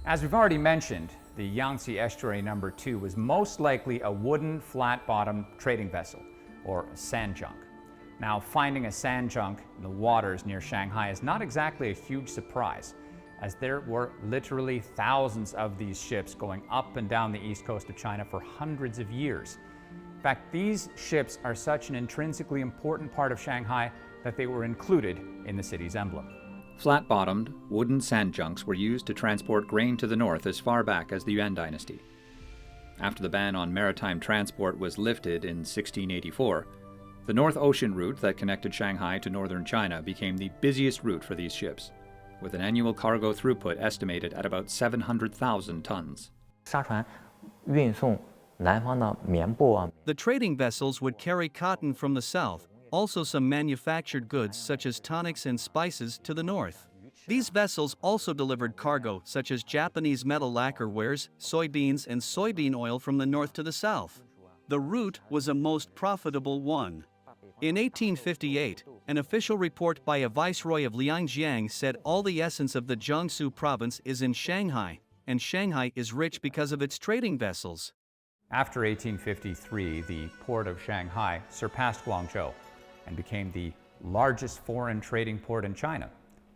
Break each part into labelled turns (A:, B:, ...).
A: As we've already mentioned, the Yangtze Estuary No. 2 was most likely a wooden, flat-bottomed trading vessel, or a sand junk. Now, finding a sand junk in the waters near Shanghai is not exactly a huge surprise, as there were literally thousands of these ships going up and down the east coast of China for hundreds of years. In fact, these ships are such an intrinsically important part of Shanghai that they were included in the city's emblem. Flat-bottomed, wooden sand junks were used to transport grain to the north as far back as the Yuan dynasty. After the ban on maritime transport was lifted in 1684, the North Ocean route that connected Shanghai to northern China became the busiest route for these ships, with an annual cargo throughput estimated at about 700,000 tons.
B: The trading vessels would carry cotton from the south, also some manufactured goods such as tonics and spices to the north. These vessels also delivered cargo such as Japanese metal lacquerwares, soybeans, and soybean oil from the north to the south. The route was a most profitable one. In 1858, an official report by a viceroy of Liangjiang said all the essence of the Jiangsu province is in Shanghai, and Shanghai is rich because of its trading vessels.
A: After 1853, the port of Shanghai surpassed Guangzhou and became the largest foreign trading port in China,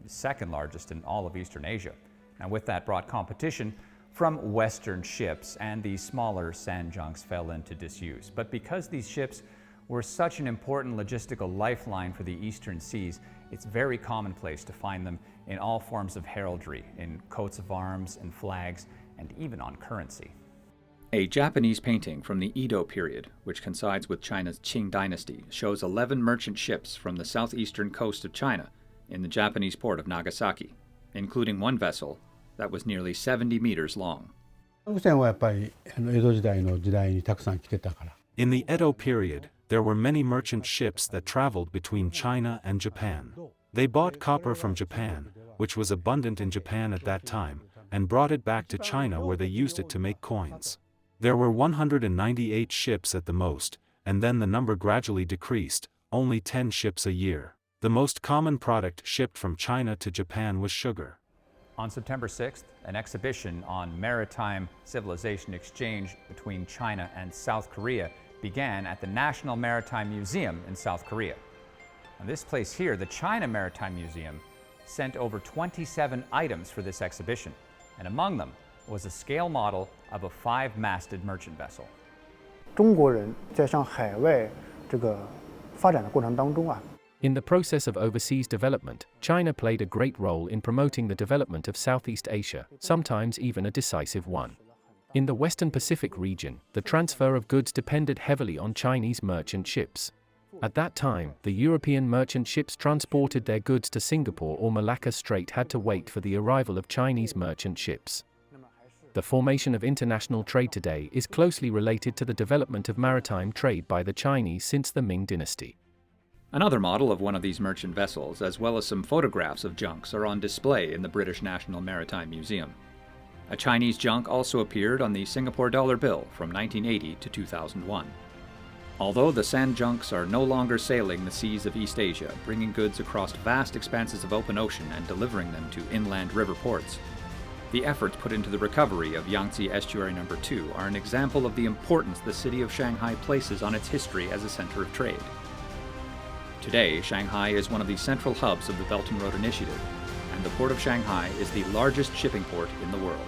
A: the second largest in all of Eastern Asia. And with that brought competition from Western ships, and these smaller sand junks fell into disuse. But because these ships were such an important logistical lifeline for the eastern seas, it's very commonplace to find them in all forms of heraldry, in coats of arms and flags, and even on currency. A Japanese painting from the Edo period, which coincides with China's Qing dynasty, shows 11 merchant ships from the southeastern coast of China in the Japanese port of Nagasaki, including one vessel that was nearly 70 meters long.
C: In
D: the Edo period, there were many merchant ships that traveled between China and Japan. They bought copper from Japan, which was abundant in Japan at that time, and brought it back to China where they used it to make coins. There were 198 ships at the most, and then the number gradually decreased, only 10 ships a year. The most common product shipped from China to Japan was sugar.
A: On September 6th, an exhibition on maritime civilization exchange between China and South Korea began at the National Maritime Museum in South Korea. Now, this place here, the China Maritime Museum, sent over 27 items for this exhibition, and among them was a scale model of a 5-masted merchant vessel.
E: In the process of overseas development, China played a great role in promoting the development of Southeast Asia, sometimes even a decisive one. In the Western Pacific region, the transfer of goods depended heavily on Chinese merchant ships. At that time, the European merchant ships transported their goods to Singapore or Malacca Strait had to wait for the arrival of Chinese merchant ships. The formation of international trade today is closely related to the development of maritime trade by the Chinese since the Ming dynasty.
A: Another model of one of these merchant vessels, as well as some photographs of junks, are on display in the British National Maritime Museum. A Chinese junk also appeared on the Singapore dollar bill from 1980 to 2001. Although the sand junks are no longer sailing the seas of East Asia, bringing goods across vast expanses of open ocean and delivering them to inland river ports, the efforts put into the recovery of Yangtze Estuary No. 2 are an example of the importance the city of Shanghai places on its history as a center of trade. Today, Shanghai is one of the central hubs of the Belt and Road Initiative, and the Port of Shanghai is the largest shipping port in the world.